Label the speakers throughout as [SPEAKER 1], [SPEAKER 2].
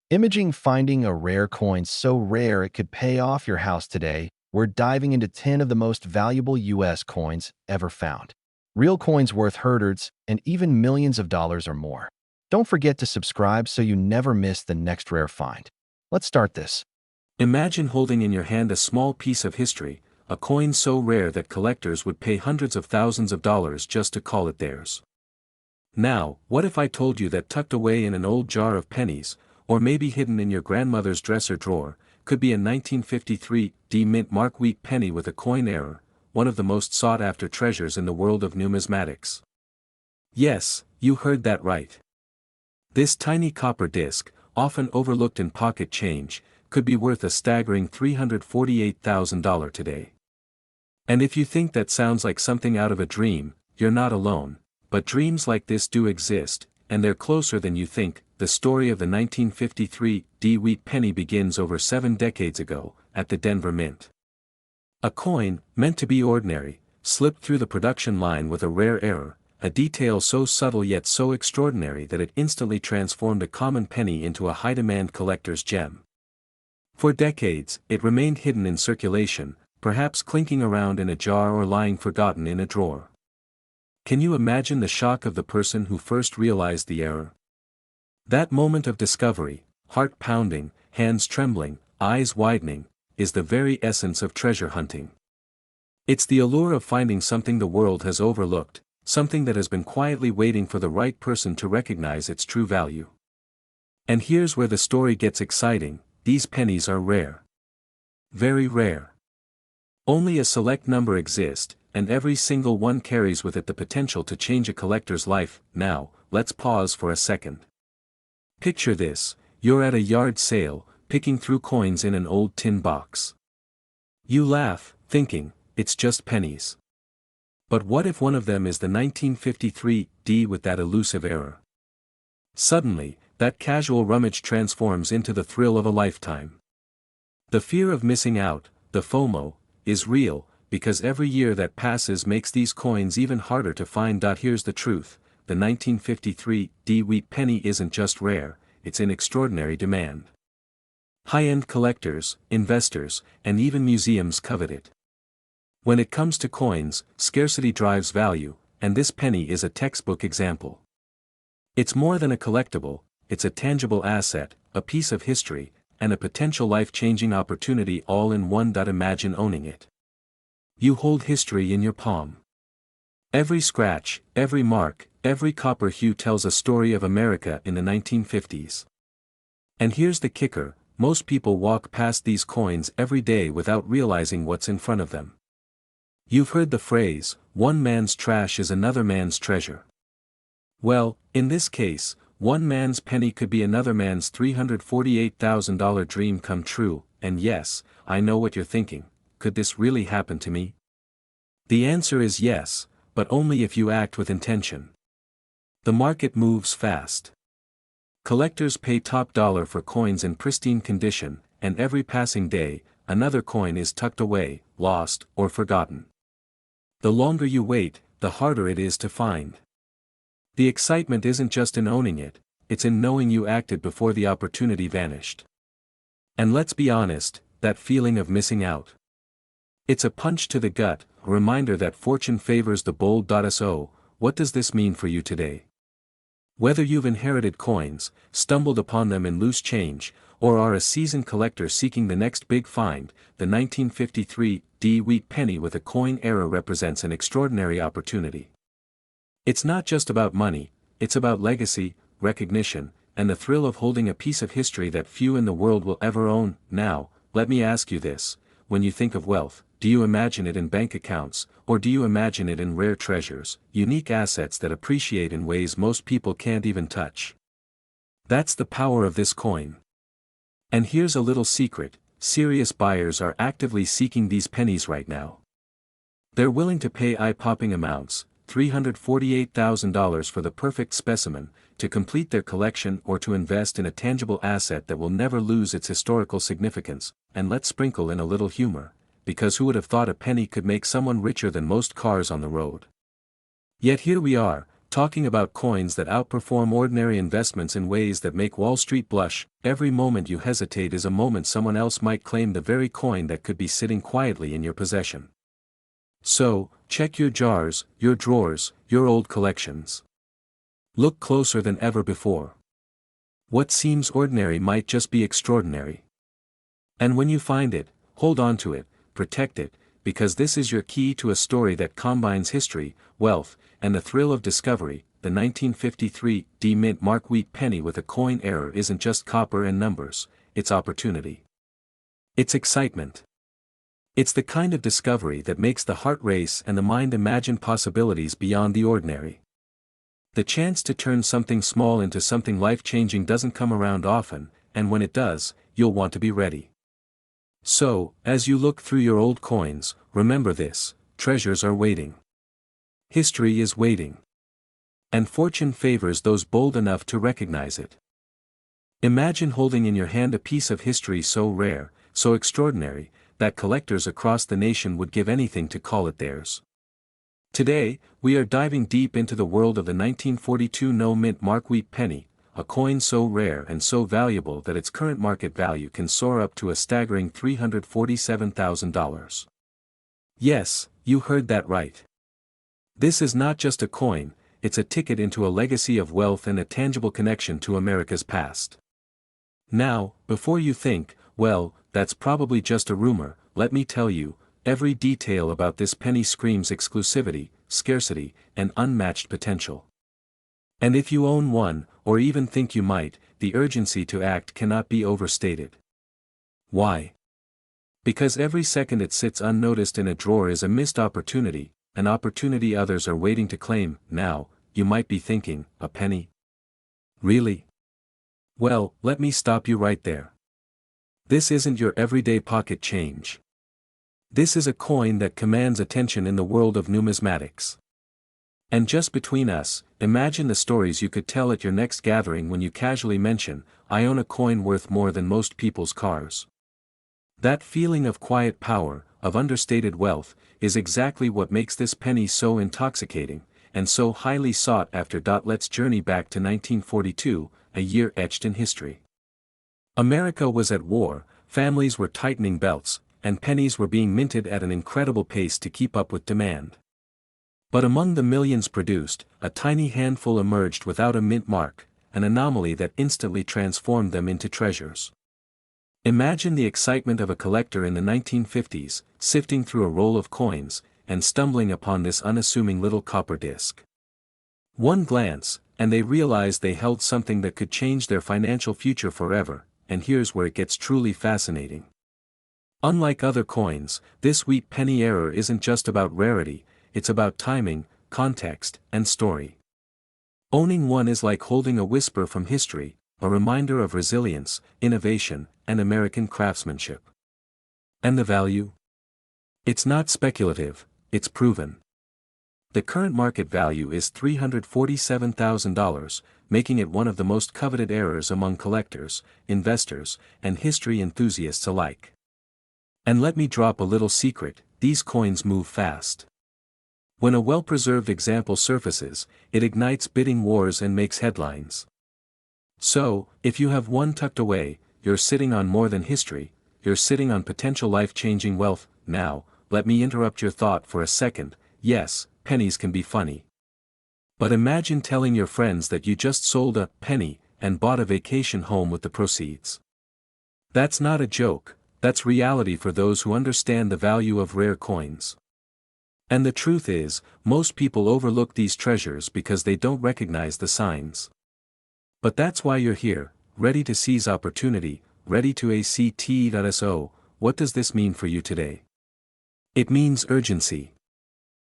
[SPEAKER 1] Imaging finding a rare coin so rare it could pay off your house today. We're diving into 10 of the most valuable US coins ever found. Real coins worth hundreds and even millions of dollars or more. Don't forget to subscribe so you never miss the next rare find. Let's start this.
[SPEAKER 2] Imagine holding in your hand a small piece of history, a coin so rare that collectors would pay hundreds of thousands of dollars just to call it theirs. Now, what if I told you that tucked away in an old jar of pennies, or maybe hidden in your grandmother's dresser drawer, could be a 1953 D mint Mark wheat penny with a coin error, one of the most sought-after treasures in the world of numismatics? Yes, you heard that right. This tiny copper disc, often overlooked in pocket change, could be worth a staggering $348,000 today. And if you think that sounds like something out of a dream, you're not alone, but dreams like this do exist, and they're closer than you think. The story of the 1953 D wheat penny begins over 7 decades ago, at the Denver Mint. A coin, meant to be ordinary, slipped through the production line with a rare error, a detail so subtle yet so extraordinary that it instantly transformed a common penny into a high-demand collector's gem. For decades, it remained hidden in circulation, perhaps clinking around in a jar or lying forgotten in a drawer. Can you imagine the shock of the person who first realized the error? That moment of discovery, heart pounding, hands trembling, eyes widening, is the very essence of treasure hunting. It's the allure of finding something the world has overlooked, something that has been quietly waiting for the right person to recognize its true value. And here's where the story gets exciting: these pennies are rare. Very rare. Only a select number exist, and every single one carries with it the potential to change a collector's life. Now, let's pause for a second. Picture this: you're at a yard sale, picking through coins in an old tin box. You laugh, thinking, it's just pennies. But what if one of them is the 1953 D with that elusive error? Suddenly, that casual rummage transforms into the thrill of a lifetime. The fear of missing out, the FOMO, is real, because every year that passes makes these coins even harder to find. Here's the truth: the 1953 D wheat penny isn't just rare, it's in extraordinary demand. High-end collectors, investors, and even museums covet it. When it comes to coins, scarcity drives value, and this penny is a textbook example. It's more than a collectible, it's a tangible asset, a piece of history, and a potential life-changing opportunity all in one. Imagine owning it. You hold history in your palm. Every scratch, every mark, every copper hue tells a story of America in the 1950s. And here's the kicker: most people walk past these coins every day without realizing what's in front of them. You've heard the phrase, one man's trash is another man's treasure. Well, in this case, one man's penny could be another man's $348,000 dream come true. And yes, I know what you're thinking: could this really happen to me? The answer is yes, but only if you act with intention. The market moves fast. Collectors pay top dollar for coins in pristine condition, and every passing day, another coin is tucked away, lost, or forgotten. The longer you wait, the harder it is to find. The excitement isn't just in owning it, it's in knowing you acted before the opportunity vanished. And let's be honest, that feeling of missing out. It's a punch to the gut, a reminder that fortune favors the bold. So, what does this mean for you today? Whether you've inherited coins, stumbled upon them in loose change, or are a seasoned collector seeking the next big find, the 1953 D wheat penny with a coin error represents an extraordinary opportunity. It's not just about money, it's about legacy, recognition, and the thrill of holding a piece of history that few in the world will ever own. Now, let me ask you this: when you think of wealth, do you imagine it in bank accounts, or do you imagine it in rare treasures, unique assets that appreciate in ways most people can't even touch? That's the power of this coin. And here's a little secret: serious buyers are actively seeking these pennies right now. They're willing to pay eye-popping amounts, $348,000 for the perfect specimen, to complete their collection or to invest in a tangible asset that will never lose its historical significance. And let's sprinkle in a little humor, because who would have thought a penny could make someone richer than most cars on the road? Yet here we are, talking about coins that outperform ordinary investments in ways that make Wall Street blush. Every moment you hesitate is a moment someone else might claim the very coin that could be sitting quietly in your possession. So, check your jars, your drawers, your old collections. Look closer than ever before. What seems ordinary might just be extraordinary. And when you find it, hold on to it, protect it, because this is your key to a story that combines history, wealth, and the thrill of discovery. The 1953 D Mint Mark Wheat penny with a coin error isn't just copper and numbers, it's opportunity. It's excitement. It's the kind of discovery that makes the heart race and the mind imagine possibilities beyond the ordinary. The chance to turn something small into something life-changing doesn't come around often, and when it does, you'll want to be ready. So, as you look through your old coins, remember this: treasures are waiting. History is waiting. And fortune favors those bold enough to recognize it. Imagine holding in your hand a piece of history so rare, so extraordinary, that collectors across the nation would give anything to call it theirs. Today, we are diving deep into the world of the 1942 No Mint Mark Wheat penny, a coin so rare and so valuable that its current market value can soar up to a staggering $347,000. Yes, you heard that right. This is not just a coin, it's a ticket into a legacy of wealth and a tangible connection to America's past. Now, before you think, well, that's probably just a rumor, let me tell you, every detail about this penny screams exclusivity, scarcity, and unmatched potential. And if you own one, or even think you might, the urgency to act cannot be overstated. Why? Because every second it sits unnoticed in a drawer is a missed opportunity, an opportunity others are waiting to claim. Now, you might be thinking, a penny? Really? Well, let me stop you right there. This isn't your everyday pocket change. This is a coin that commands attention in the world of numismatics. And just between us, imagine the stories you could tell at your next gathering when you casually mention, I own a coin worth more than most people's cars. That feeling of quiet power, of understated wealth, is exactly what makes this penny so intoxicating, and so highly sought after. Let's journey back to 1942, a year etched in history. America was at war, families were tightening belts, and pennies were being minted at an incredible pace to keep up with demand. But among the millions produced, a tiny handful emerged without a mint mark, an anomaly that instantly transformed them into treasures. Imagine the excitement of a collector in the 1950s, sifting through a roll of coins, and stumbling upon this unassuming little copper disc. One glance, and they realized they held something that could change their financial future forever, and here's where it gets truly fascinating. Unlike other coins, this wheat penny error isn't just about rarity, it's about timing, context, and story. Owning one is like holding a whisper from history, a reminder of resilience, innovation, and American craftsmanship. And the value? It's not speculative, it's proven. The current market value is $347,000, making it one of the most coveted errors among collectors, investors, and history enthusiasts alike. And let me drop a little secret: these coins move fast. When a well-preserved example surfaces, it ignites bidding wars and makes headlines. So, if you have one tucked away, you're sitting on more than history, you're sitting on potential life-changing wealth. Now, let me interrupt your thought for a second. Yes, pennies can be funny. But imagine telling your friends that you just sold a penny and bought a vacation home with the proceeds. That's not a joke, that's reality for those who understand the value of rare coins. And the truth is, most people overlook these treasures because they don't recognize the signs. But that's why you're here, ready to seize opportunity, ready to act. What does this mean for you today? It means urgency.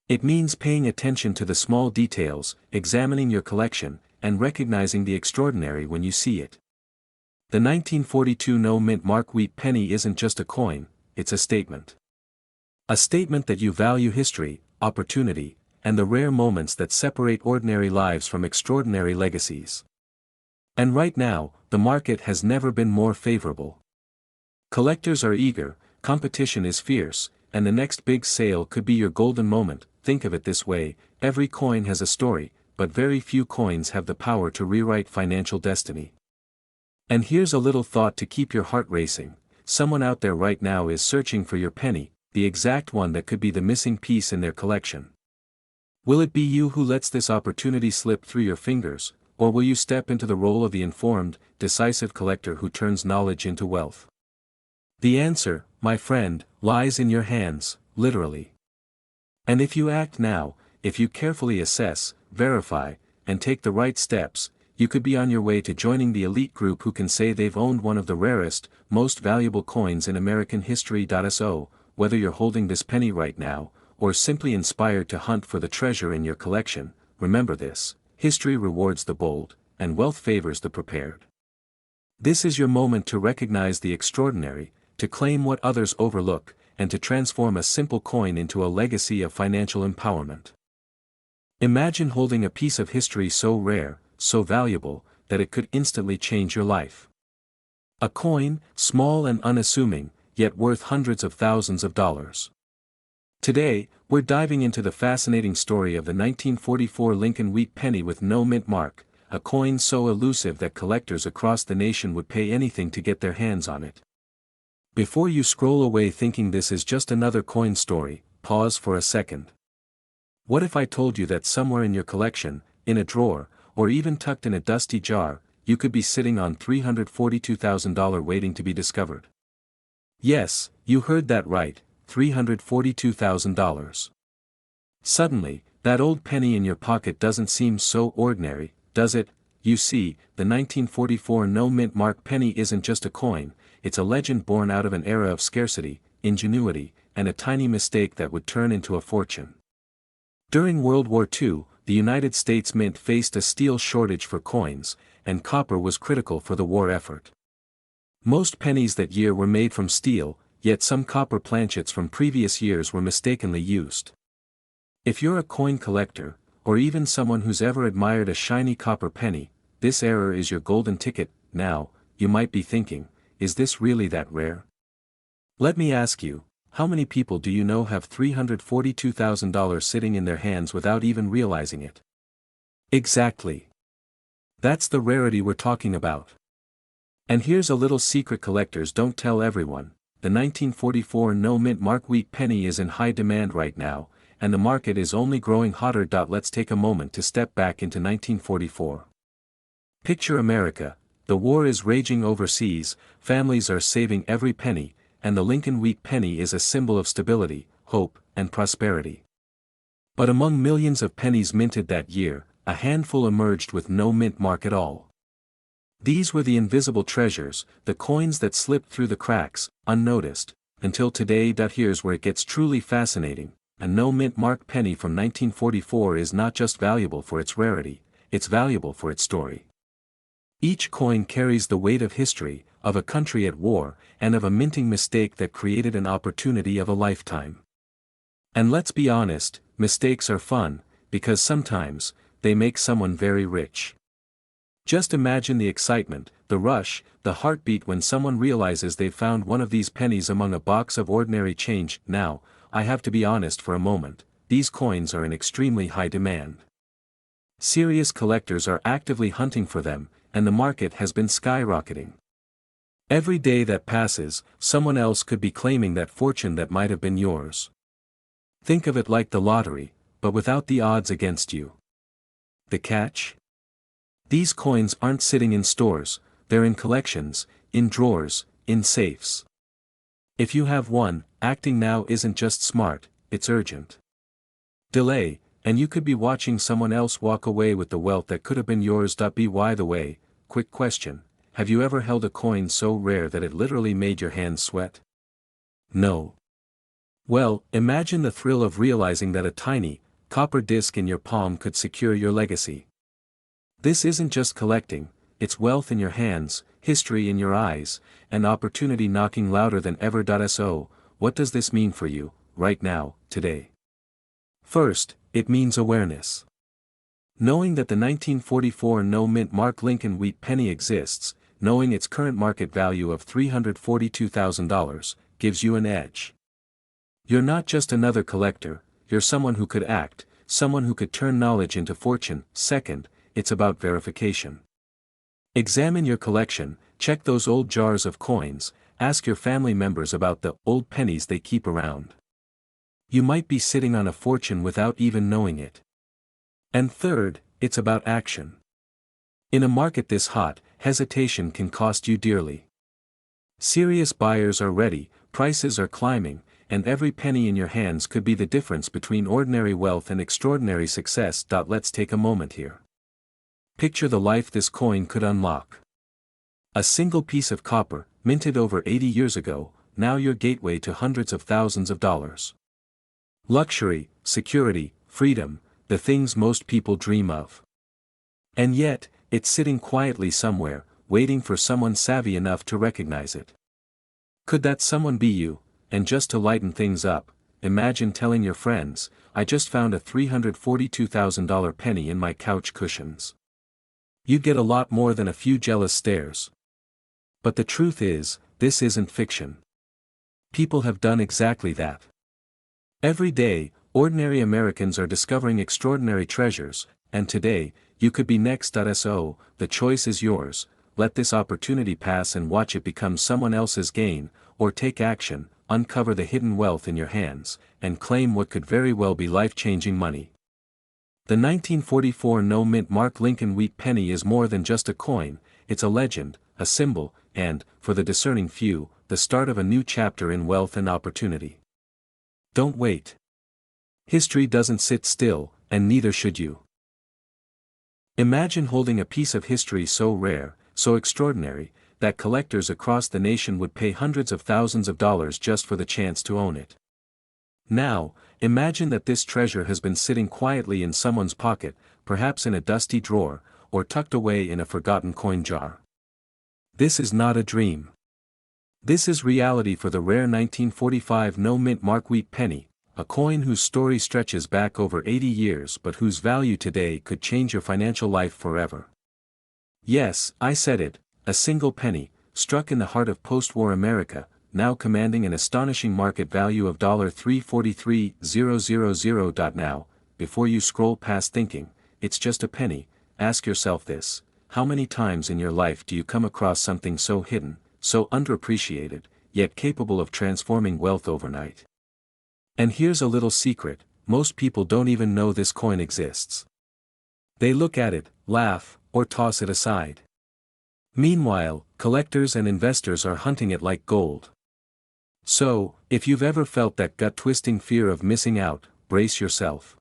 [SPEAKER 2] It means paying attention to the small details, examining your collection, and recognizing the extraordinary when you see it. The 1942 No Mint Mark Wheat penny isn't just a coin, it's a statement. A statement that you value history, opportunity, and the rare moments that separate ordinary lives from extraordinary legacies. And right now, the market has never been more favorable. Collectors are eager, competition is fierce, and the next big sale could be your golden moment. Think of it this way: every coin has a story, but very few coins have the power to rewrite financial destiny. And here's a little thought to keep your heart racing. Someone out there right now is searching for your penny, the exact one that could be the missing piece in their collection. Will it be you who lets this opportunity slip through your fingers, or will you step into the role of the informed, decisive collector who turns knowledge into wealth? The answer, my friend, lies in your hands, literally. And if you act now, if you carefully assess, verify, and take the right steps, you could be on your way to joining the elite group who can say they've owned one of the rarest, most valuable coins in American history. So, whether you're holding this penny right now, or simply inspired to hunt for the treasure in your collection, remember this: history rewards the bold, and wealth favors the prepared. This is your moment to recognize the extraordinary, to claim what others overlook, and to transform a simple coin into a legacy of financial empowerment. Imagine holding a piece of history so rare, so valuable, that it could instantly change your life. A coin, small and unassuming, yet worth hundreds of thousands of dollars. Today, we're diving into the fascinating story of the 1944 Lincoln wheat penny with no mint mark, a coin so elusive that collectors across the nation would pay anything to get their hands on it. Before you scroll away thinking this is just another coin story, pause for a second. What if I told you that somewhere in your collection, in a drawer, or even tucked in a dusty jar, you could be sitting on $342,000 waiting to be discovered? Yes, you heard that right, $342,000. Suddenly, that old penny in your pocket doesn't seem so ordinary, does it? You see, the 1944 no-mint mark penny isn't just a coin, it's a legend born out of an era of scarcity, ingenuity, and a tiny mistake that would turn into a fortune. During World War II, the United States Mint faced a steel shortage for coins, and copper was critical for the war effort. Most pennies that year were made from steel, yet some copper planchets from previous years were mistakenly used. If you're a coin collector, or even someone who's ever admired a shiny copper penny, this error is your golden ticket. Now, you might be thinking, is this really that rare? Let me ask you, how many people do you know have $342,000 sitting in their hands without even realizing it? Exactly. That's the rarity we're talking about. And here's a little secret collectors don't tell everyone: the 1944 no-mint mark wheat penny is in high demand right now, and the market is only growing hotter. Let's take a moment to step back into 1944. Picture America. The war is raging overseas, families are saving every penny, and the Lincoln wheat penny is a symbol of stability, hope, and prosperity. But among millions of pennies minted that year, a handful emerged with no mint mark at all. These were the invisible treasures, the coins that slipped through the cracks, unnoticed, until today. Here's where it gets truly fascinating: a no mint mark penny from 1944 is not just valuable for its rarity, it's valuable for its story. Each coin carries the weight of history, of a country at war, and of a minting mistake that created an opportunity of a lifetime. And let's be honest, mistakes are fun, because sometimes, they make someone very rich. Just imagine the excitement, the rush, the heartbeat when someone realizes they've found one of these pennies among a box of ordinary change. Now, I have to be honest for a moment, these coins are in extremely high demand. Serious collectors are actively hunting for them, and the market has been skyrocketing. Every day that passes, someone else could be claiming that fortune that might have been yours. Think of it like the lottery, but without the odds against you. The catch? These coins aren't sitting in stores, they're in collections, in drawers, in safes. If you have one, acting now isn't just smart, it's urgent. Delay, and you could be watching someone else walk away with the wealth that could have been yours. By the way, quick question: have you ever held a coin so rare that it literally made your hands sweat? No. Well, imagine the thrill of realizing that a tiny, copper disc in your palm could secure your legacy. This isn't just collecting, it's wealth in your hands, history in your eyes, and opportunity knocking louder than ever. So, what does this mean for you, right now, today? First, it means awareness. Knowing that the 1944 no-mint mark Lincoln wheat penny exists, knowing its current market value of $342,000, gives you an edge. You're not just another collector, you're someone who could act, someone who could turn knowledge into fortune. Second, it's about verification. Examine your collection, check those old jars of coins, ask your family members about the old pennies they keep around. You might be sitting on a fortune without even knowing it. And third, it's about action. In a market this hot, hesitation can cost you dearly. Serious buyers are ready, prices are climbing, and every penny in your hands could be the difference between ordinary wealth and extraordinary success. Let's take a moment here. Picture the life this coin could unlock. A single piece of copper, minted over 80 years ago, now your gateway to hundreds of thousands of dollars. Luxury, security, freedom, the things most people dream of. And yet, it's sitting quietly somewhere, waiting for someone savvy enough to recognize it. Could that someone be you? And just to lighten things up, imagine telling your friends, "I just found a $342,000 penny in my couch cushions." You'd get a lot more than a few jealous stares. But the truth is, this isn't fiction. People have done exactly that. Every day, ordinary Americans are discovering extraordinary treasures, and today, you could be next. So, the choice is yours. Let this opportunity pass and watch it become someone else's gain, or take action, uncover the hidden wealth in your hands, and claim what could very well be life-changing money. The 1944 no-mint Mark Lincoln wheat penny is more than just a coin, it's a legend, a symbol, and, for the discerning few, the start of a new chapter in wealth and opportunity. Don't wait. History doesn't sit still, and neither should you. Imagine holding a piece of history so rare, so extraordinary, that collectors across the nation would pay hundreds of thousands of dollars just for the chance to own it. Now, imagine that this treasure has been sitting quietly in someone's pocket, perhaps in a dusty drawer, or tucked away in a forgotten coin jar. This is not a dream. This is reality for the rare 1945 no-mint Mark wheat penny, a coin whose story stretches back over 80 years but whose value today could change your financial life forever. Yes, I said it, a single penny, struck in the heart of post-war America, now commanding an astonishing market value of $343,000. Now, before you scroll past thinking, it's just a penny, ask yourself this: how many times in your life do you come across something so hidden, so underappreciated, yet capable of transforming wealth overnight? And here's a little secret: most people don't even know this coin exists. They look at it, laugh, or toss it aside. Meanwhile, collectors and investors are hunting it like gold. So, if you've ever felt that gut-twisting fear of missing out, brace yourself.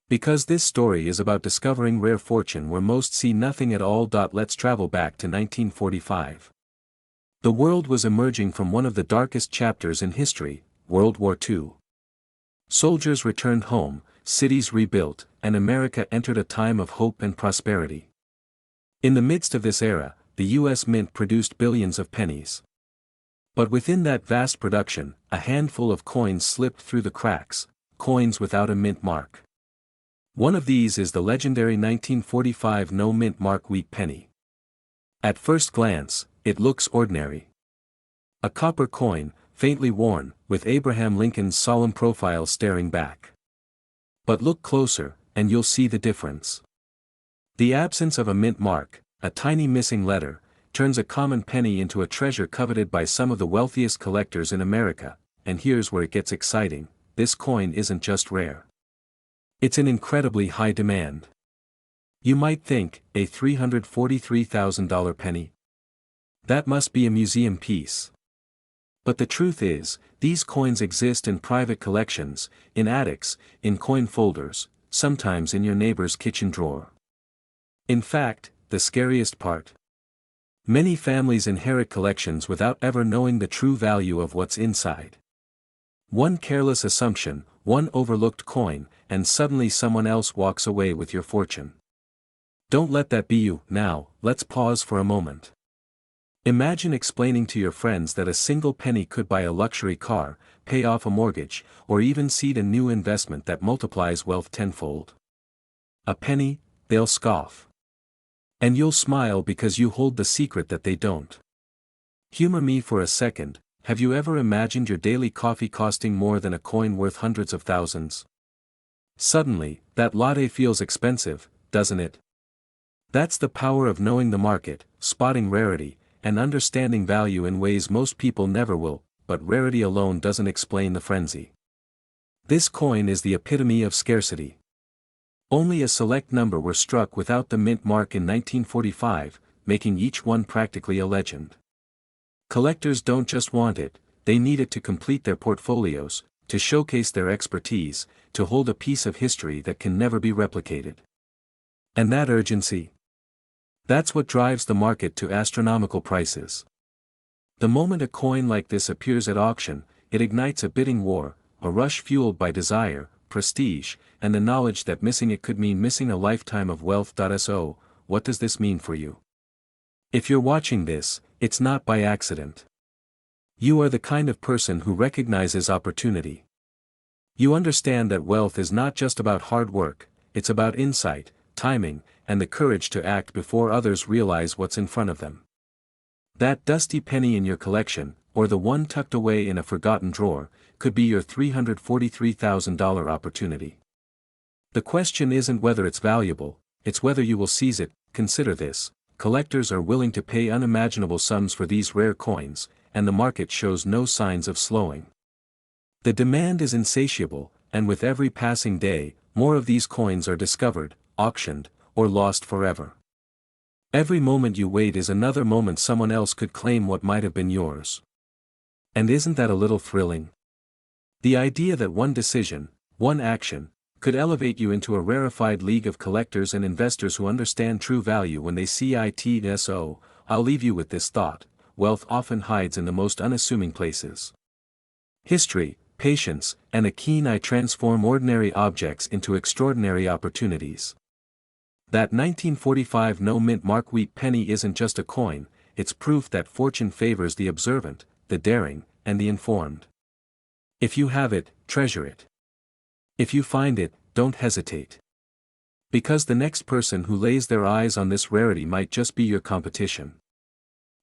[SPEAKER 2] Because this story is about discovering rare fortune where most see nothing at all. Let's travel back to 1945. The world was emerging from one of the darkest chapters in history, World War II. Soldiers returned home, cities rebuilt, and America entered a time of hope and prosperity. In the midst of this era, the U.S. Mint produced billions of pennies. But within that vast production, a handful of coins slipped through the cracks, coins without a mint mark. One of these is the legendary 1945 no-mint Mark wheat penny. At first glance, it looks ordinary. A copper coin, faintly worn, with Abraham Lincoln's solemn profile staring back. But look closer, and you'll see the difference. The absence of a mint mark, a tiny missing letter, turns a common penny into a treasure coveted by some of the wealthiest collectors in America, and here's where it gets exciting: this coin isn't just rare. It's in incredibly high demand. You might think, a $343,000 penny? That must be a museum piece. But the truth is, these coins exist in private collections, in attics, in coin folders, sometimes in your neighbor's kitchen drawer. In fact, the scariest part: many families inherit collections without ever knowing the true value of what's inside. One careless assumption, one overlooked coin, and suddenly someone else walks away with your fortune. Don't let that be you. Now, let's pause for a moment. Imagine explaining to your friends that a single penny could buy a luxury car, pay off a mortgage, or even seed a new investment that multiplies wealth tenfold. A penny, they'll scoff. And you'll smile because you hold the secret that they don't. Humor me for a second: have you ever imagined your daily coffee costing more than a coin worth hundreds of thousands? Suddenly, that latte feels expensive, doesn't it? That's the power of knowing the market, spotting rarity, and understanding value in ways most people never will, but rarity alone doesn't explain the frenzy. This coin is the epitome of scarcity. Only a select number were struck without the mint mark in 1945, making each one practically a legend. Collectors don't just want it, they need it to complete their portfolios, to showcase their expertise, to hold a piece of history that can never be replicated. And that urgency? That's what drives the market to astronomical prices. The moment a coin like this appears at auction, it ignites a bidding war, a rush fueled by desire, prestige, and the knowledge that missing it could mean missing a lifetime of wealth. So, what does this mean for you? If you're watching this, it's not by accident. You are the kind of person who recognizes opportunity. You understand that wealth is not just about hard work, it's about insight, timing, and the courage to act before others realize what's in front of them. That dusty penny in your collection, or the one tucked away in a forgotten drawer, could be your $343,000 opportunity. The question isn't whether it's valuable, it's whether you will seize it. Consider this: collectors are willing to pay unimaginable sums for these rare coins, and the market shows no signs of slowing. The demand is insatiable, and with every passing day, more of these coins are discovered, auctioned, or lost forever. Every moment you wait is another moment someone else could claim what might have been yours. And isn't that a little thrilling? The idea that one decision, one action, could elevate you into a rarefied league of collectors and investors who understand true value when they see it. So, I'll leave you with this thought: wealth often hides in the most unassuming places. History, patience, and a keen eye transform ordinary objects into extraordinary opportunities. That 1945 no-mint mark wheat penny isn't just a coin, it's proof that fortune favors the observant, the daring, and the informed. If you have it, treasure it. If you find it, don't hesitate. Because the next person who lays their eyes on this rarity might just be your competition.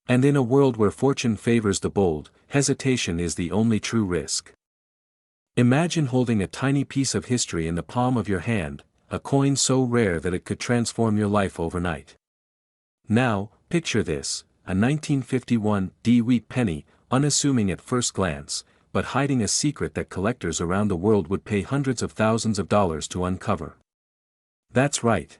[SPEAKER 2] And in a world where fortune favors the bold, hesitation is the only true risk. Imagine holding a tiny piece of history in the palm of your hand, a coin so rare that it could transform your life overnight. Now, picture this: a 1951 wheat penny, unassuming at first glance, but hiding a secret that collectors around the world would pay hundreds of thousands of dollars to uncover. That's right.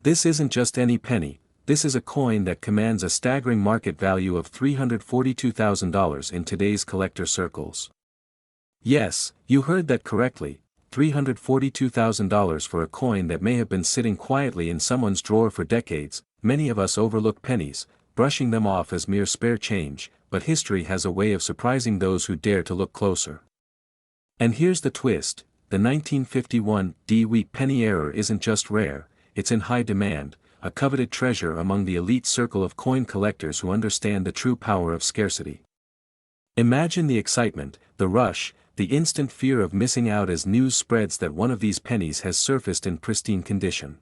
[SPEAKER 2] This isn't just any penny, this is a coin that commands a staggering market value of $342,000 in today's collector circles. Yes, you heard that correctly, $342,000 for a coin that may have been sitting quietly in someone's drawer for decades. Many of us overlook pennies, brushing them off as mere spare change, but history has a way of surprising those who dare to look closer. And here's the twist: the 1951 wheat penny error isn't just rare, it's in high demand, a coveted treasure among the elite circle of coin collectors who understand the true power of scarcity. Imagine the excitement, the rush, the instant fear of missing out as news spreads that one of these pennies has surfaced in pristine condition.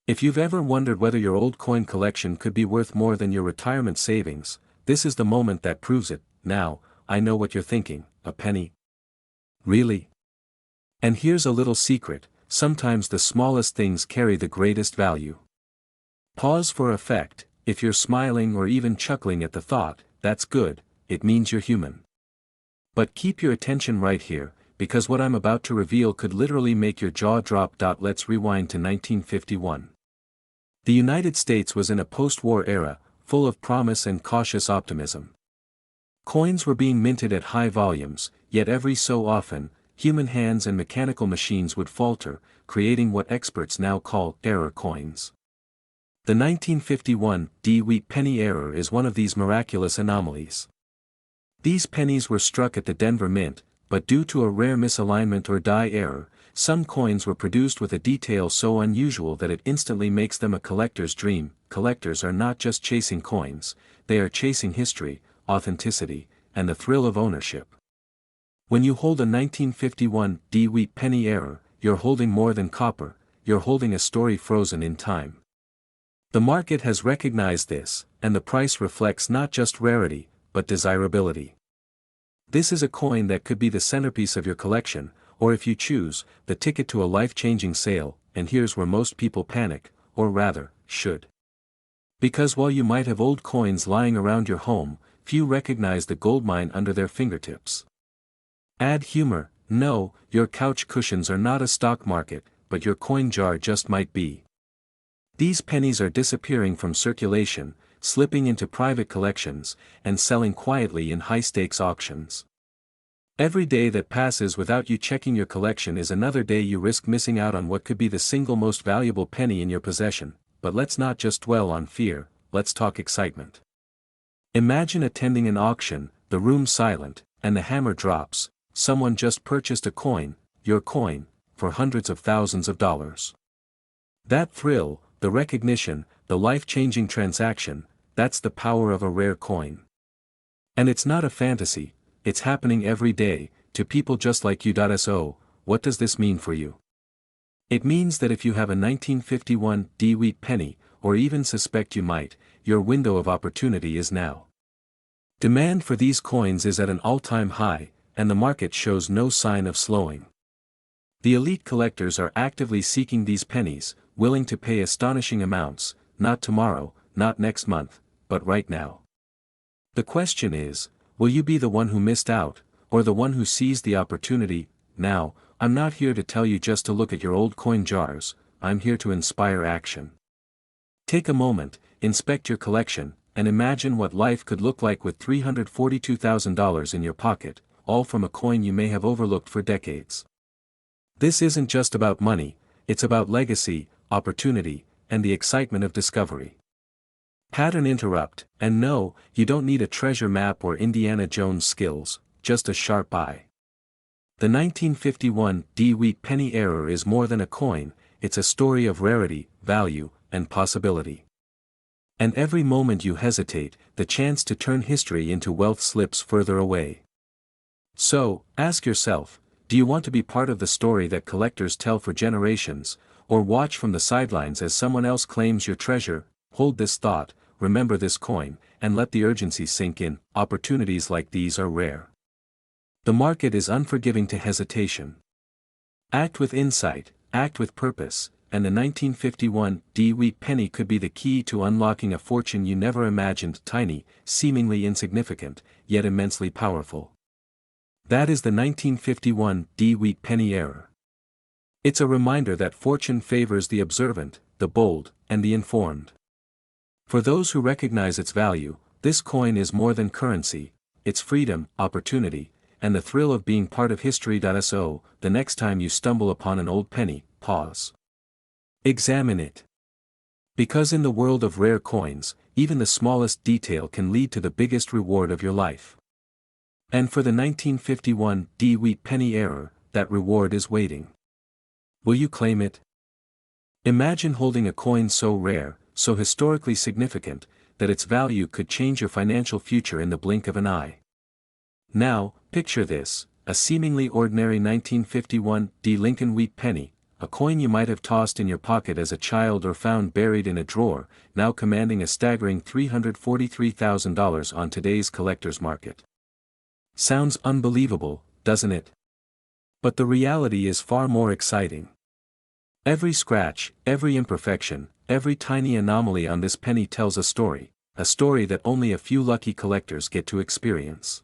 [SPEAKER 2] If you've ever wondered whether your old coin collection could be worth more than your retirement savings, this is the moment that proves it. Now, I know what you're thinking: a penny? Really? And here's a little secret: sometimes the smallest things carry the greatest value. Pause for effect. If you're smiling or even chuckling at the thought, that's good, it means you're human. But keep your attention right here, because what I'm about to reveal could literally make your jaw drop. Let's rewind to 1951. The United States was in a post-war era, full of promise and cautious optimism. Coins were being minted at high volumes, yet every so often, human hands and mechanical machines would falter, creating what experts now call error coins. The 1951 wheat penny error is one of these miraculous anomalies. These pennies were struck at the Denver Mint, but due to a rare misalignment or die error, some coins were produced with a detail so unusual that it instantly makes them a collector's dream. Collectors are not just chasing coins, they are chasing history, authenticity, and the thrill of ownership. When you hold a 1951 wheat penny error, you're holding more than copper, you're holding a story frozen in time. The market has recognized this, and the price reflects not just rarity, but desirability. This is a coin that could be the centerpiece of your collection, or if you choose, the ticket to a life-changing sale, and here's where most people panic, or rather, should. Because while you might have old coins lying around your home, few recognize the goldmine under their fingertips. Add humor. No, your couch cushions are not a stock market, but your coin jar just might be. These pennies are disappearing from circulation, slipping into private collections, and selling quietly in high-stakes auctions. Every day that passes without you checking your collection is another day you risk missing out on what could be the single most valuable penny in your possession. But let's not just dwell on fear, let's talk excitement. Imagine attending an auction, the room silent, and the hammer drops. Someone just purchased a coin, your coin, for hundreds of thousands of dollars. That thrill, the recognition, the life-changing transaction, that's the power of a rare coin. And it's not a fantasy, it's happening every day, to people just like you. So, what does this mean for you? It means that if you have a 1951 wheat penny, or even suspect you might, your window of opportunity is now. Demand for these coins is at an all-time high, and the market shows no sign of slowing. The elite collectors are actively seeking these pennies, willing to pay astonishing amounts, not tomorrow, not next month, but right now. The question is, will you be the one who missed out, or the one who seized the opportunity? Now, I'm not here to tell you just to look at your old coin jars, I'm here to inspire action. Take a moment, inspect your collection, and imagine what life could look like with $342,000 in your pocket, all from a coin you may have overlooked for decades. This isn't just about money, it's about legacy, opportunity, and the excitement of discovery. Pattern interrupt, and no, you don't need a treasure map or Indiana Jones skills, just a sharp eye. The 1951 wheat penny error is more than a coin, it's a story of rarity, value, and possibility. And every moment you hesitate, the chance to turn history into wealth slips further away. So, ask yourself, do you want to be part of the story that collectors tell for generations, or watch from the sidelines as someone else claims your treasure? Hold this thought, remember this coin, and let the urgency sink in. Opportunities like these are rare. The market is unforgiving to hesitation. Act with insight, act with purpose, and the 1951 wheat penny could be the key to unlocking a fortune you never imagined. Tiny, seemingly insignificant, yet immensely powerful. That is the 1951 wheat penny error. It's a reminder that fortune favors the observant, the bold, and the informed. For those who recognize its value, this coin is more than currency, it's freedom, opportunity, and the thrill of being part of history. So, the next time you stumble upon an old penny, pause. Examine it. Because in the world of rare coins, even the smallest detail can lead to the biggest reward of your life. And for the 1951 wheat penny error, that reward is waiting. Will you claim it? Imagine holding a coin so rare, so historically significant, that its value could change your financial future in the blink of an eye. Now, picture this, a seemingly ordinary 1951 Lincoln wheat penny, a coin you might have tossed in your pocket as a child or found buried in a drawer, now commanding a staggering $343,000 on today's collector's market. Sounds unbelievable, doesn't it? But the reality is far more exciting. Every scratch, every imperfection, every tiny anomaly on this penny tells a story that only a few lucky collectors get to experience.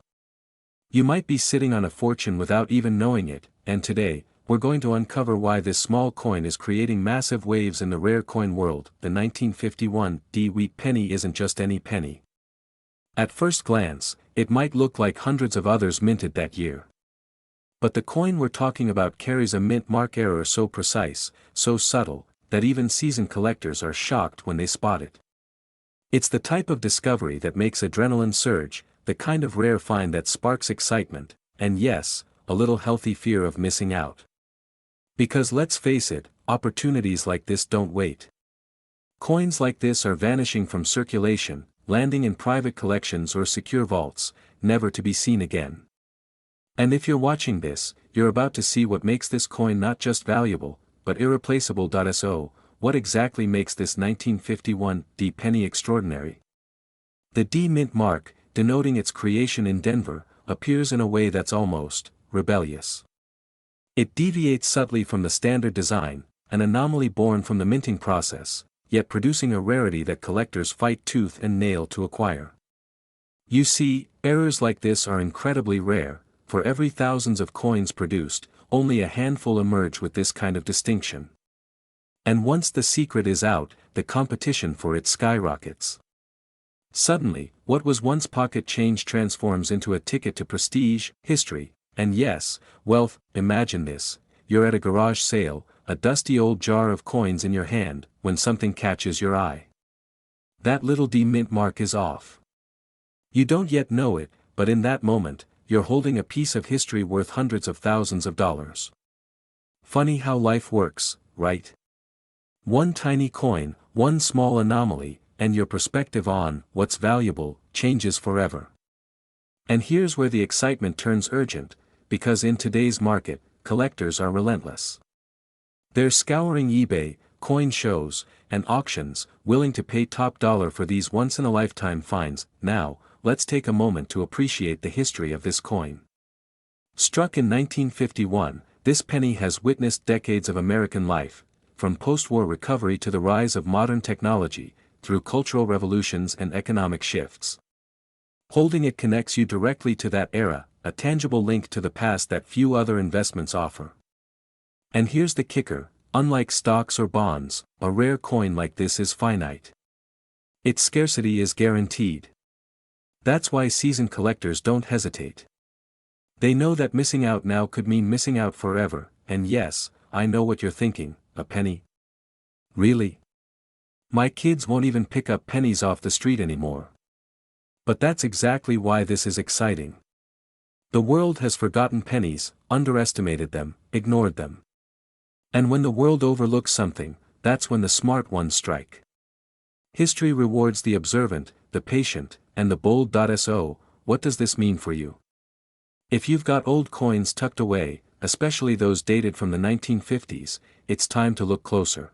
[SPEAKER 2] You might be sitting on a fortune without even knowing it, and today, we're going to uncover why this small coin is creating massive waves in the rare coin world. The 1951 wheat penny isn't just any penny. At first glance, it might look like hundreds of others minted that year. But the coin we're talking about carries a mint mark error so precise, so subtle, that even seasoned collectors are shocked when they spot it. It's the type of discovery that makes adrenaline surge, the kind of rare find that sparks excitement, and yes, a little healthy fear of missing out. Because let's face it, opportunities like this don't wait. Coins like this are vanishing from circulation, landing in private collections or secure vaults, never to be seen again. And if you're watching this, you're about to see what makes this coin not just valuable, but irreplaceable. So, what exactly makes this 1951 penny extraordinary? The D mint mark, denoting its creation in Denver, appears in a way that's almost rebellious. It deviates subtly from the standard design, an anomaly born from the minting process, yet producing a rarity that collectors fight tooth and nail to acquire. You see, errors like this are incredibly rare. For every thousands of coins produced, only a handful emerge with this kind of distinction. And once the secret is out, the competition for it skyrockets. Suddenly, what was once pocket change transforms into a ticket to prestige, history, and yes, wealth. Imagine this: you're at a garage sale, a dusty old jar of coins in your hand, when something catches your eye. That little D mint mark is off. You don't yet know it, but in that moment, you're holding a piece of history worth hundreds of thousands of dollars. Funny how life works, right? One tiny coin, one small anomaly, and your perspective on what's valuable changes forever. And here's where the excitement turns urgent, because in today's market, collectors are relentless. They're scouring eBay, coin shows, and auctions, willing to pay top dollar for these once-in-a-lifetime finds. Now, let's take a moment to appreciate the history of this coin. Struck in 1951, this penny has witnessed decades of American life, from post-war recovery to the rise of modern technology, through cultural revolutions and economic shifts. Holding it connects you directly to that era, a tangible link to the past that few other investments offer. And here's the kicker: unlike stocks or bonds, a rare coin like this is finite. Its scarcity is guaranteed. That's why seasoned collectors don't hesitate. They know that missing out now could mean missing out forever. And yes, I know what you're thinking: a penny? Really? My kids won't even pick up pennies off the street anymore. But that's exactly why this is exciting. The world has forgotten pennies, underestimated them, ignored them. And when the world overlooks something, that's when the smart ones strike. History rewards the observant, the patient, and the bold. So, what does this mean for you? If you've got old coins tucked away, especially those dated from the 1950s, it's time to look closer.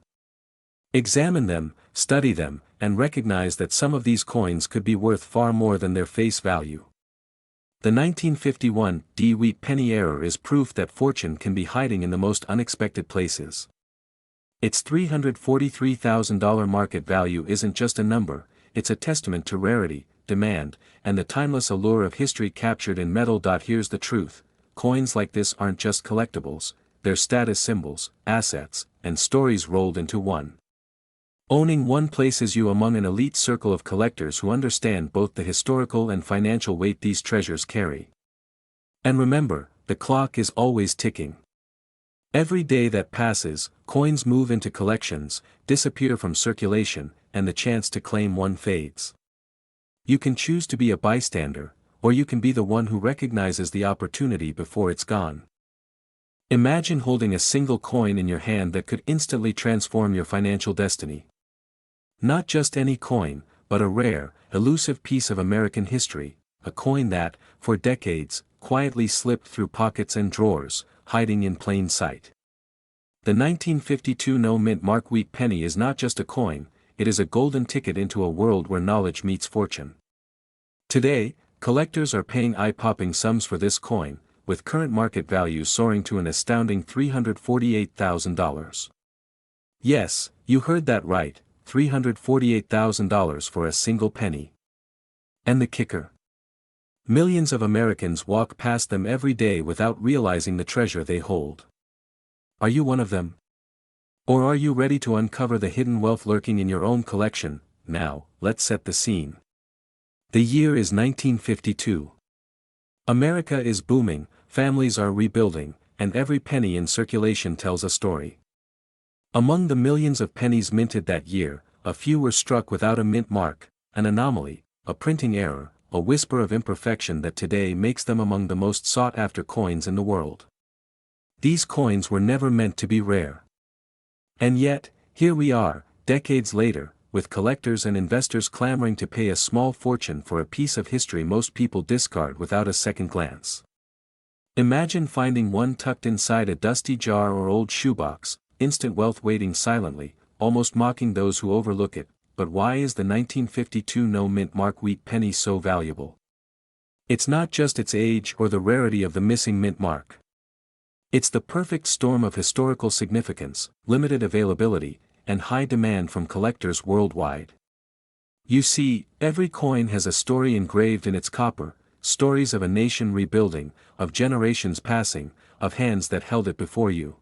[SPEAKER 2] Examine them, study them, and recognize that some of these coins could be worth far more than their face value. The 1951 D-Wheat penny error is proof that fortune can be hiding in the most unexpected places. Its $343,000 market value isn't just a number, it's a testament to rarity, demand, and the timeless allure of history captured in metal. Here's the truth: coins like this aren't just collectibles, they're status symbols, assets, and stories rolled into one. Owning one places you among an elite circle of collectors who understand both the historical and financial weight these treasures carry. And remember, the clock is always ticking. Every day that passes, coins move into collections, disappear from circulation, and the chance to claim one fades. You can choose to be a bystander, or you can be the one who recognizes the opportunity before it's gone. Imagine holding a single coin in your hand that could instantly transform your financial destiny. Not just any coin, but a rare, elusive piece of American history, a coin that, for decades, quietly slipped through pockets and drawers, hiding in plain sight. The 1952 no-mint Mark Wheat penny is not just a coin, it is a golden ticket into a world where knowledge meets fortune. Today, collectors are paying eye-popping sums for this coin, with current market value soaring to an astounding $348,000. Yes, you heard that right, $348,000 for a single penny. And the kicker? Millions of Americans walk past them every day without realizing the treasure they hold. Are you one of them? Or are you ready to uncover the hidden wealth lurking in your own collection? Now, let's set the scene. The year is 1952. America is booming, families are rebuilding, and every penny in circulation tells a story. Among the millions of pennies minted that year, a few were struck without a mint mark, an anomaly, a printing error, a whisper of imperfection that today makes them among the most sought-after coins in the world. These coins were never meant to be rare. And yet, here we are, decades later, with collectors and investors clamoring to pay a small fortune for a piece of history most people discard without a second glance. Imagine finding one tucked inside a dusty jar or old shoebox, instant wealth waiting silently, almost mocking those who overlook it. But why is the 1952 no-mint Mark Wheat penny so valuable? It's not just its age or the rarity of the missing mint mark. It's the perfect storm of historical significance, limited availability, and high demand from collectors worldwide. You see, every coin has a story engraved in its copper, stories of a nation rebuilding, of generations passing, of hands that held it before you.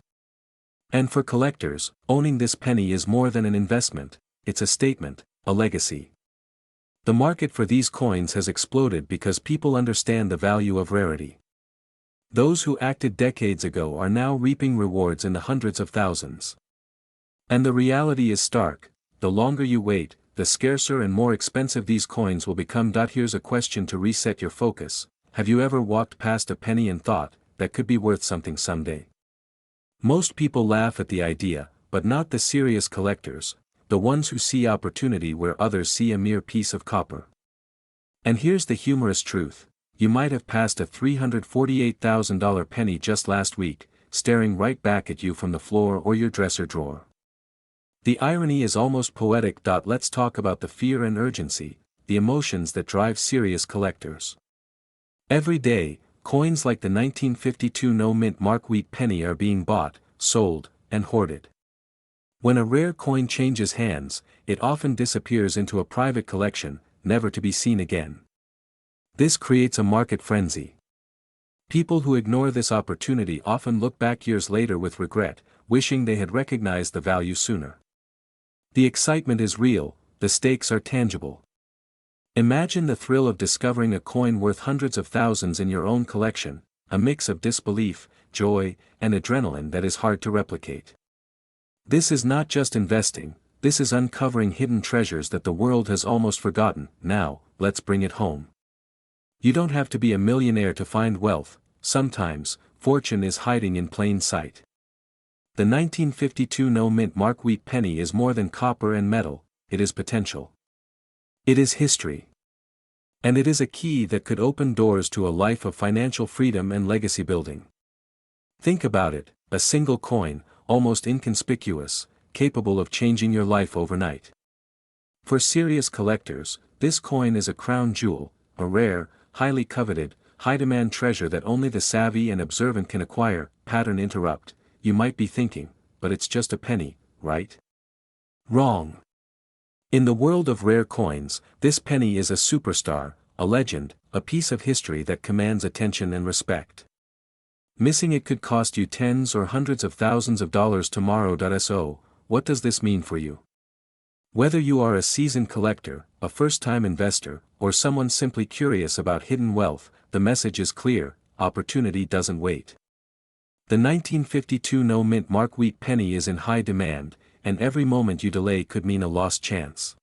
[SPEAKER 2] And for collectors, owning this penny is more than an investment, it's a statement, a legacy. The market for these coins has exploded because people understand the value of rarity. Those who acted decades ago are now reaping rewards in the hundreds of thousands. And the reality is stark: the longer you wait, the scarcer and more expensive these coins will become. Here's a question to reset your focus: have you ever walked past a penny and thought, that could be worth something someday? Most people laugh at the idea, but not the serious collectors, the ones who see opportunity where others see a mere piece of copper. And here's the humorous truth: you might have passed a $348,000 penny just last week, staring right back at you from the floor or your dresser drawer. The irony is almost poetic. Let's talk about the fear and urgency, the emotions that drive serious collectors. Every day, coins like the 1952 no-mint Mark Wheat penny are being bought, sold, and hoarded. When a rare coin changes hands, it often disappears into a private collection, never to be seen again. This creates a market frenzy. People who ignore this opportunity often look back years later with regret, wishing they had recognized the value sooner. The excitement is real, the stakes are tangible. Imagine the thrill of discovering a coin worth hundreds of thousands in your own collection, a mix of disbelief, joy, and adrenaline that is hard to replicate. This is not just investing, this is uncovering hidden treasures that the world has almost forgotten. Now, let's bring it home. You don't have to be a millionaire to find wealth, sometimes, fortune is hiding in plain sight. The 1952 no-mint Mark Wheat penny is more than copper and metal, it is potential. It is history. And it is a key that could open doors to a life of financial freedom and legacy building. Think about it: a single coin, almost inconspicuous, capable of changing your life overnight. For serious collectors, this coin is a crown jewel, a rare, highly coveted, high-demand treasure that only the savvy and observant can acquire. Pattern interrupt: you might be thinking, but it's just a penny, right? Wrong. In the world of rare coins, this penny is a superstar, a legend, a piece of history that commands attention and respect. Missing it could cost you tens or hundreds of thousands of dollars tomorrow. So, what does this mean for you? Whether you are a seasoned collector, a first-time investor, or someone simply curious about hidden wealth, the message is clear: opportunity doesn't wait. The 1952 no-mint Mark Wheat penny is in high demand, and every moment you delay could mean a lost chance.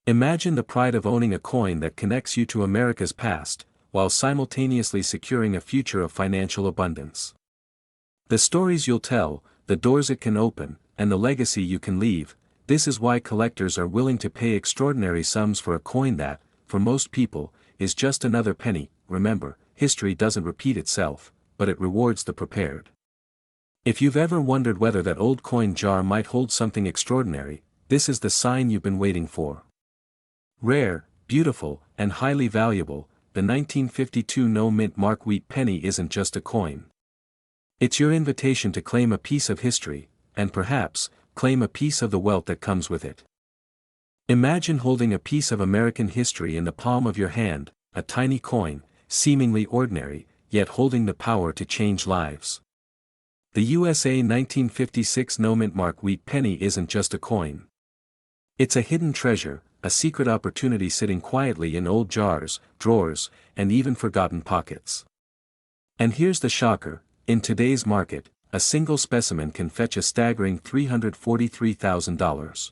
[SPEAKER 2] Imagine the pride of owning a coin that connects you to America's past, while simultaneously securing a future of financial abundance. The stories you'll tell, the doors it can open, and the legacy you can leave: this is why collectors are willing to pay extraordinary sums for a coin that, for most people, is just another penny. Remember, history doesn't repeat itself, but it rewards the prepared. If you've ever wondered whether that old coin jar might hold something extraordinary, this is the sign you've been waiting for. Rare, beautiful, and highly valuable, the 1952 no-mint Mark Wheat penny isn't just a coin. It's your invitation to claim a piece of history, and perhaps, claim a piece of the wealth that comes with it. Imagine holding a piece of American history in the palm of your hand, a tiny coin, seemingly ordinary, yet holding the power to change lives. The USA 1956 no-mint Mark Wheat penny isn't just a coin. It's a hidden treasure, a secret opportunity sitting quietly in old jars, drawers, and even forgotten pockets. And here's the shocker: in today's market, a single specimen can fetch a staggering $343,000.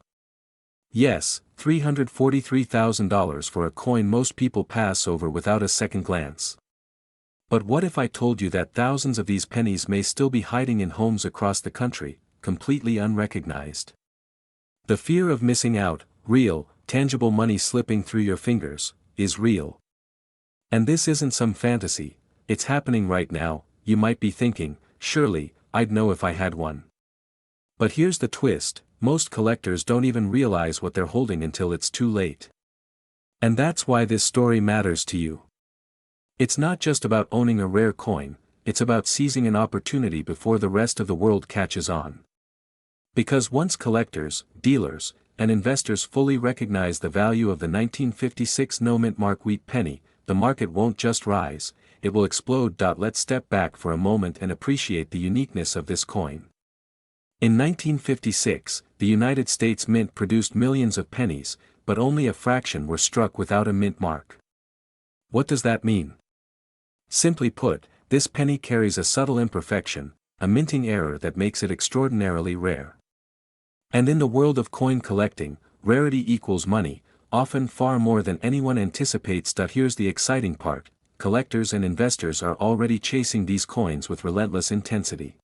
[SPEAKER 2] Yes, $343,000 for a coin most people pass over without a second glance. But what if I told you that thousands of these pennies may still be hiding in homes across the country, completely unrecognized? The fear of missing out, real, tangible money slipping through your fingers, is real. And this isn't some fantasy, it's happening right now. You might be thinking, surely, I'd know if I had one. But here's the twist: most collectors don't even realize what they're holding until it's too late. And that's why this story matters to you. It's not just about owning a rare coin, it's about seizing an opportunity before the rest of the world catches on. Because once collectors, dealers, and investors fully recognize the value of the 1956 no-mint mark wheat penny, the market won't just rise, it will explode. Let's step back for a moment and appreciate the uniqueness of this coin. In 1956, the United States Mint produced millions of pennies, but only a fraction were struck without a mint mark. What does that mean? Simply put, this penny carries a subtle imperfection, a minting error that makes it extraordinarily rare. And in the world of coin collecting, rarity equals money, often far more than anyone anticipates. Here's the exciting part: collectors and investors are already chasing these coins with relentless intensity.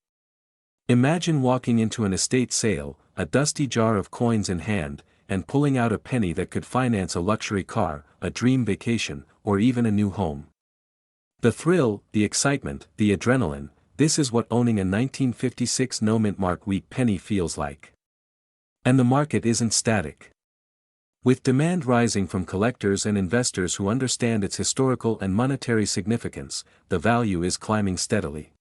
[SPEAKER 2] Imagine walking into an estate sale, a dusty jar of coins in hand, and pulling out a penny that could finance a luxury car, a dream vacation, or even a new home. The thrill, the excitement, the adrenaline, this is what owning a 1956 no-mint mark wheat penny feels like. And the market isn't static. With demand rising from collectors and investors who understand its historical and monetary significance, the value is climbing steadily.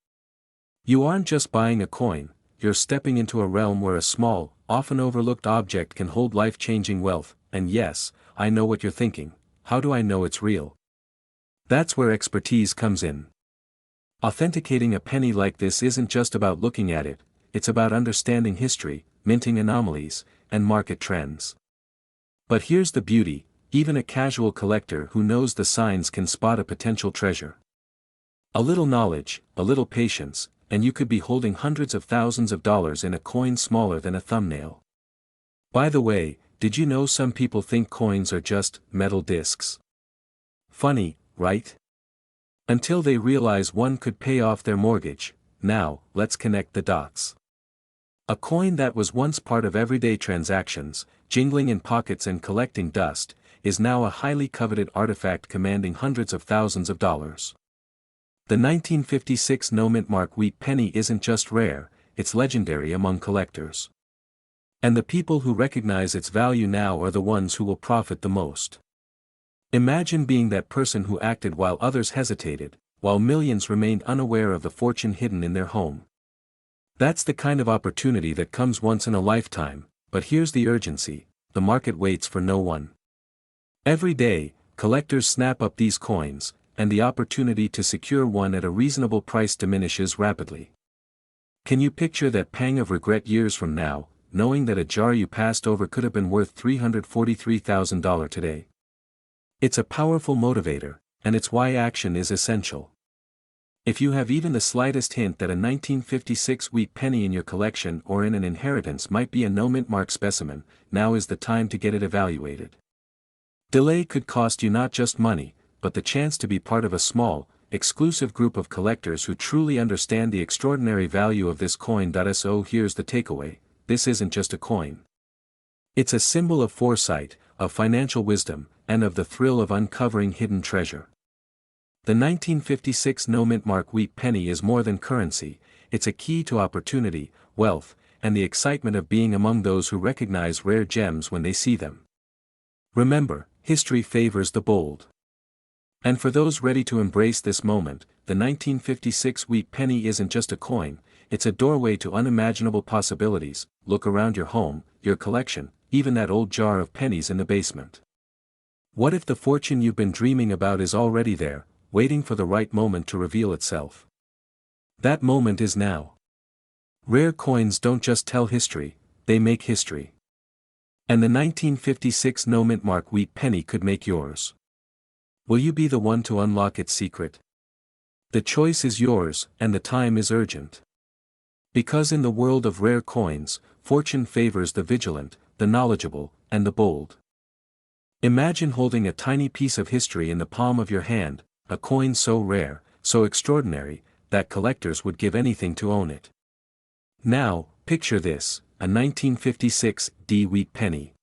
[SPEAKER 2] You aren't just buying a coin, you're stepping into a realm where a small, often overlooked object can hold life-changing wealth. And yes, I know what you're thinking: how do I know it's real? That's where expertise comes in. Authenticating a penny like this isn't just about looking at it, it's about understanding history, minting anomalies, and market trends. But here's the beauty: even a casual collector who knows the signs can spot a potential treasure. A little knowledge, a little patience, and you could be holding hundreds of thousands of dollars in a coin smaller than a thumbnail. By the way, did you know some people think coins are just metal discs? Funny, right? Until they realize one could pay off their mortgage. Now, let's connect the dots. A coin that was once part of everyday transactions, jingling in pockets and collecting dust, is now a highly coveted artifact commanding hundreds of thousands of dollars. The 1956 no-mint mark wheat penny isn't just rare, it's legendary among collectors. And the people who recognize its value now are the ones who will profit the most. Imagine being that person who acted while others hesitated, while millions remained unaware of the fortune hidden in their home. That's the kind of opportunity that comes once in a lifetime, but here's the urgency: the market waits for no one. Every day, collectors snap up these coins, and the opportunity to secure one at a reasonable price diminishes rapidly. Can you picture that pang of regret years from now, knowing that a jar you passed over could have been worth $343,000 today? It's a powerful motivator, and it's why action is essential. If you have even the slightest hint that a 1956 wheat penny in your collection or in an inheritance might be a no-mint mark specimen, now is the time to get it evaluated. Delay could cost you not just money, but the chance to be part of a small, exclusive group of collectors who truly understand the extraordinary value of this coin. So here's the takeaway: this isn't just a coin. It's a symbol of foresight, of financial wisdom, and of the thrill of uncovering hidden treasure. The 1956 no-mint mark wheat penny is more than currency, it's a key to opportunity, wealth, and the excitement of being among those who recognize rare gems when they see them. Remember, history favors the bold. And for those ready to embrace this moment, the 1956 wheat penny isn't just a coin, it's a doorway to unimaginable possibilities. Look around your home, your collection, even that old jar of pennies in the basement. What if the fortune you've been dreaming about is already there, waiting for the right moment to reveal itself? That moment is now. Rare coins don't just tell history, they make history. And the 1956 no-mint mark wheat penny could make yours. Will you be the one to unlock its secret? The choice is yours, and the time is urgent. Because in the world of rare coins, fortune favors the vigilant, the knowledgeable, and the bold. Imagine holding a tiny piece of history in the palm of your hand, a coin so rare, so extraordinary, that collectors would give anything to own it. Now, picture this, a 1956 wheat penny.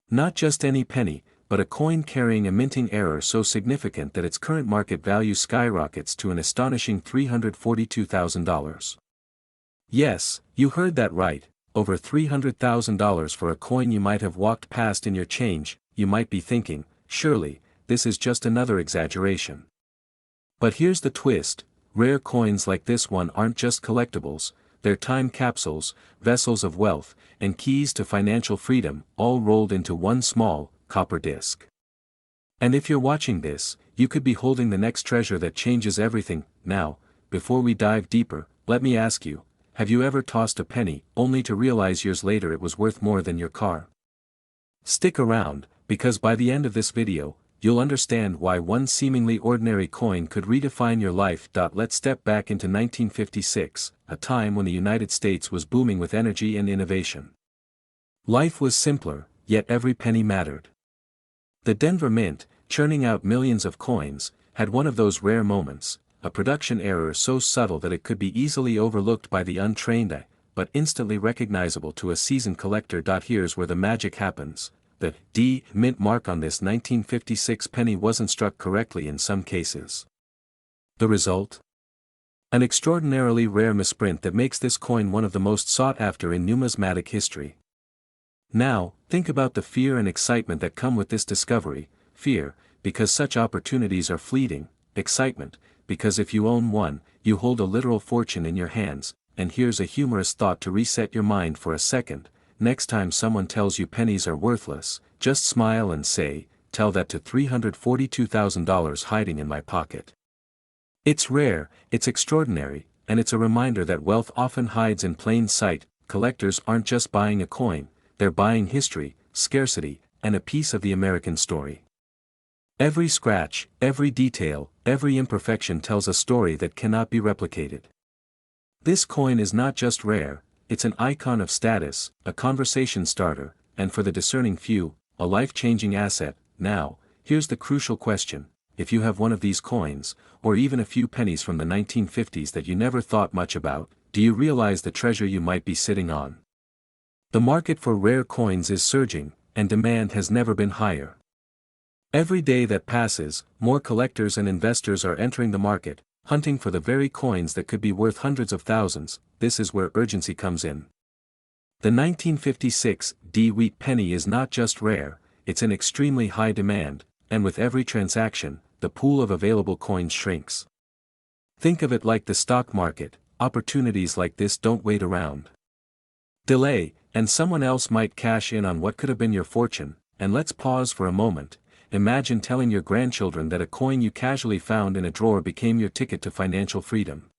[SPEAKER 2] Not just any penny, but a coin carrying a minting error so significant that its current market value skyrockets to an astonishing $342,000. Yes, you heard that right, over $300,000 for a coin you might have walked past in your change. You might be thinking, surely, this is just another exaggeration. But here's the twist: rare coins like this one aren't just collectibles, they're time capsules, vessels of wealth, and keys to financial freedom, all rolled into one small, copper disc. And if you're watching this, you could be holding the next treasure that changes everything. Now, before we dive deeper, let me ask you, have you ever tossed a penny, only to realize years later it was worth more than your car? Stick around, because by the end of this video, you'll understand why one seemingly ordinary coin could redefine your life. Let's step back into 1956, a time when the United States was booming with energy and innovation. Life was simpler, yet every penny mattered. The Denver Mint, churning out millions of coins, had one of those rare moments, a production error so subtle that it could be easily overlooked by the untrained eye, but instantly recognizable to a seasoned collector. Here's where the magic happens. The Mint mark on this 1956 penny wasn't struck correctly in some cases. The result? An extraordinarily rare misprint that makes this coin one of the most sought after in numismatic history. Now, think about the fear and excitement that come with this discovery. Fear, because such opportunities are fleeting; excitement, because if you own one, you hold a literal fortune in your hands. And here's a humorous thought to reset your mind for a second. Next time someone tells you pennies are worthless, just smile and say, "Tell that to $342,000 hiding in my pocket." It's rare, it's extraordinary, and it's a reminder that wealth often hides in plain sight. Collectors aren't just buying a coin, they're buying history, scarcity, and a piece of the American story. Every scratch, every detail, every imperfection tells a story that cannot be replicated. This coin is not just rare, it's an icon of status, a conversation starter, and for the discerning few, a life-changing asset. Now, here's the crucial question: if you have one of these coins, or even a few pennies from the 1950s that you never thought much about, do you realize the treasure you might be sitting on? The market for rare coins is surging, and demand has never been higher. Every day that passes, more collectors and investors are entering the market, hunting for the very coins that could be worth hundreds of thousands. This is where urgency comes in. The 1956 Wheat penny is not just rare, it's in extremely high demand, and with every transaction, the pool of available coins shrinks. Think of it like the stock market: opportunities like this don't wait around. Delay, and someone else might cash in on what could have been your fortune. And let's pause for a moment. Imagine telling your grandchildren that a coin you casually found in a drawer became your ticket to financial freedom.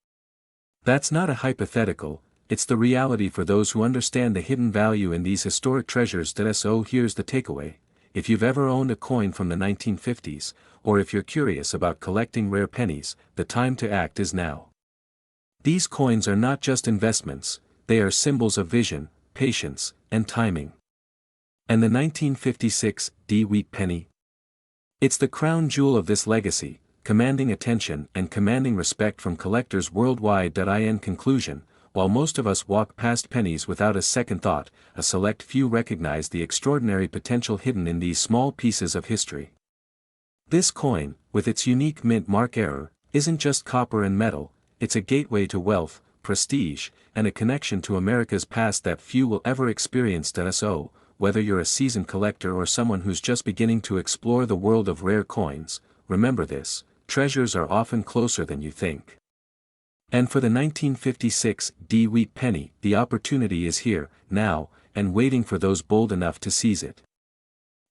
[SPEAKER 2] That's not a hypothetical, it's the reality for those who understand the hidden value in these historic treasures. So here's the takeaway: if you've ever owned a coin from the 1950s, or if you're curious about collecting rare pennies, the time to act is now. These coins are not just investments, they are symbols of vision, patience, and timing. And the 1956 Wheat penny? It's the crown jewel of this legacy, commanding attention and commanding respect from collectors worldwide. In conclusion, while most of us walk past pennies without a second thought, a select few recognize the extraordinary potential hidden in these small pieces of history. This coin, with its unique mint mark error, isn't just copper and metal, it's a gateway to wealth, prestige, and a connection to America's past that few will ever experience. So, whether you're a seasoned collector or someone who's just beginning to explore the world of rare coins, remember this: treasures are often closer than you think. And for the 1956 Wheat penny, the opportunity is here, now, and waiting for those bold enough to seize it.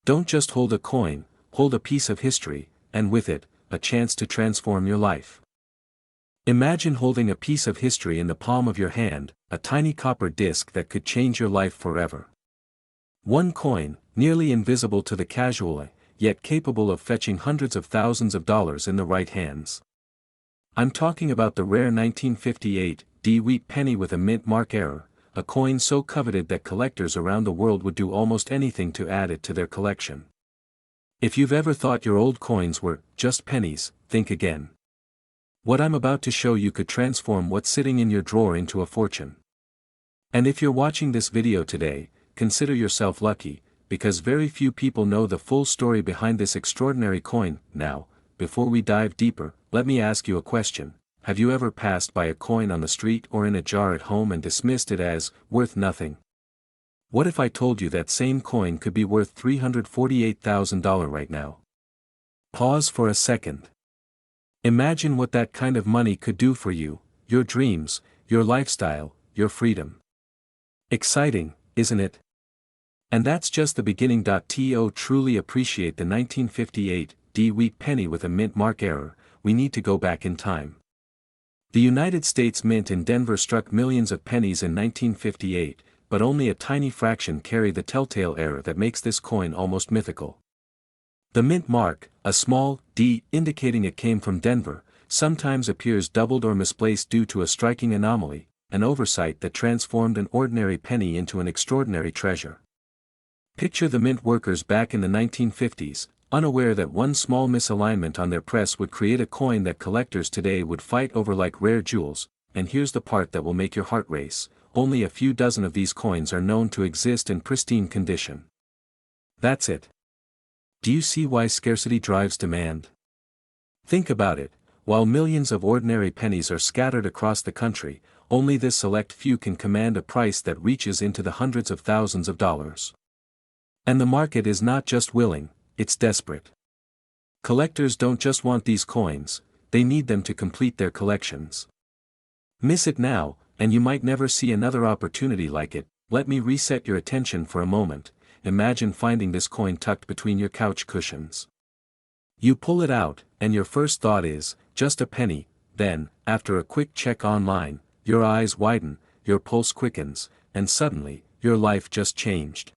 [SPEAKER 2] Don't just hold a coin, hold a piece of history, and with it, a chance to transform your life. Imagine holding a piece of history in the palm of your hand, a tiny copper disc that could change your life forever. One coin, nearly invisible to the casual eye, yet capable of fetching hundreds of thousands of dollars in the right hands. I'm talking about the rare 1958 Wheat penny with a mint mark error, a coin so coveted that collectors around the world would do almost anything to add it to their collection. If you've ever thought your old coins were just pennies, think again. What I'm about to show you could transform what's sitting in your drawer into a fortune. And if you're watching this video today, consider yourself lucky, because very few people know the full story behind this extraordinary coin. Now, before we dive deeper, let me ask you a question: have you ever passed by a coin on the street or in a jar at home and dismissed it as worth nothing? What if I told you that same coin could be worth $348,000 right now? Pause for a second. Imagine what that kind of money could do for you, your dreams, your lifestyle, your freedom. Exciting, isn't it? And that's just the beginning. To truly appreciate the 1958 D-Week penny with a mint mark error, we need to go back in time. The United States Mint in Denver struck millions of pennies in 1958, but only a tiny fraction carry the telltale error that makes this coin almost mythical. The mint mark, a small d indicating it came from Denver, sometimes appears doubled or misplaced due to a striking anomaly, an oversight that transformed an ordinary penny into an extraordinary treasure. Picture the mint workers back in the 1950s, unaware that one small misalignment on their press would create a coin that collectors today would fight over like rare jewels, and here's the part that will make your heart race: only a few dozen of these coins are known to exist in pristine condition. That's it. Do you see why scarcity drives demand? Think about it, while millions of ordinary pennies are scattered across the country, only this select few can command a price that reaches into the hundreds of thousands of dollars. And the market is not just willing, it's desperate. Collectors don't just want these coins, they need them to complete their collections. Miss it now, and you might never see another opportunity like it. Let me reset your attention for a moment. Imagine finding this coin tucked between your couch cushions. You pull it out, and your first thought is, just a penny. Then, after a quick check online, your eyes widen, your pulse quickens, and suddenly, your life just changed.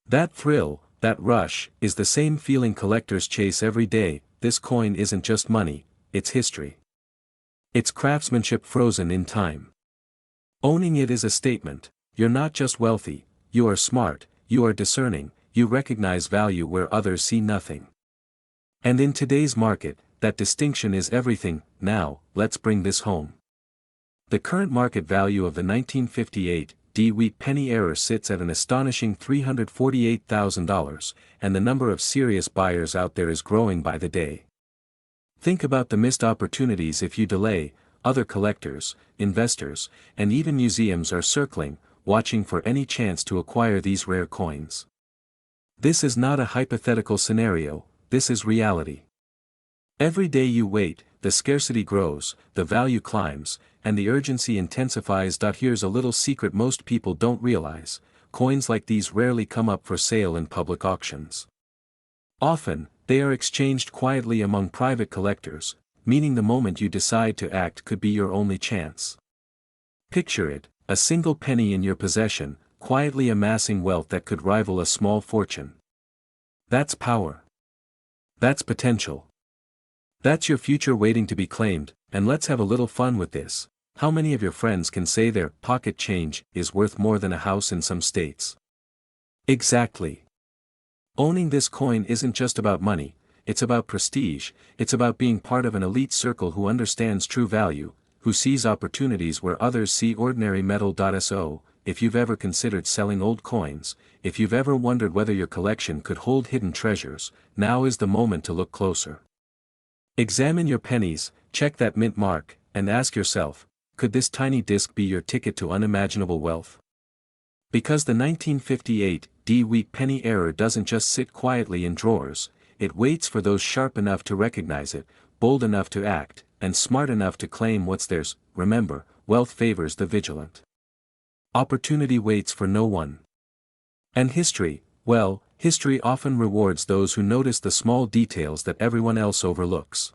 [SPEAKER 2] That thrill, that rush, is the same feeling collectors chase every day. This coin isn't just money, it's history. It's craftsmanship frozen in time. Owning it is a statement: you're not just wealthy, you are smart, you are discerning, you recognize value where others see nothing. And in today's market, that distinction is everything. Now, let's bring this home. The current market value of the 1958 D-Week penny error sits at an astonishing $348,000, and the number of serious buyers out there is growing by the day. Think about the missed opportunities if you delay. Other collectors, investors, and even museums are circling, watching for any chance to acquire these rare coins. This is not a hypothetical scenario, this is reality. Every day you wait, the scarcity grows, the value climbs, and the urgency intensifies. Here's a little secret most people don't realize: coins like these rarely come up for sale in public auctions. Often, they are exchanged quietly among private collectors, meaning the moment you decide to act could be your only chance. Picture it: a single penny in your possession, quietly amassing wealth that could rival a small fortune. That's power. That's potential. That's your future waiting to be claimed. And let's have a little fun with this. How many of your friends can say their pocket change is worth more than a house in some states? Exactly. Owning this coin isn't just about money, it's about prestige, it's about being part of an elite circle who understands true value, who sees opportunities where others see ordinary metal. So, if you've ever considered selling old coins, if you've ever wondered whether your collection could hold hidden treasures, now is the moment to look closer. Examine your pennies, check that mint mark, and ask yourself, could this tiny disc be your ticket to unimaginable wealth? Because the 1958 D-Week penny error doesn't just sit quietly in drawers, it waits for those sharp enough to recognize it, bold enough to act, and smart enough to claim what's theirs. Remember, wealth favors the vigilant. Opportunity waits for no one. And history, well, history often rewards those who notice the small details that everyone else overlooks.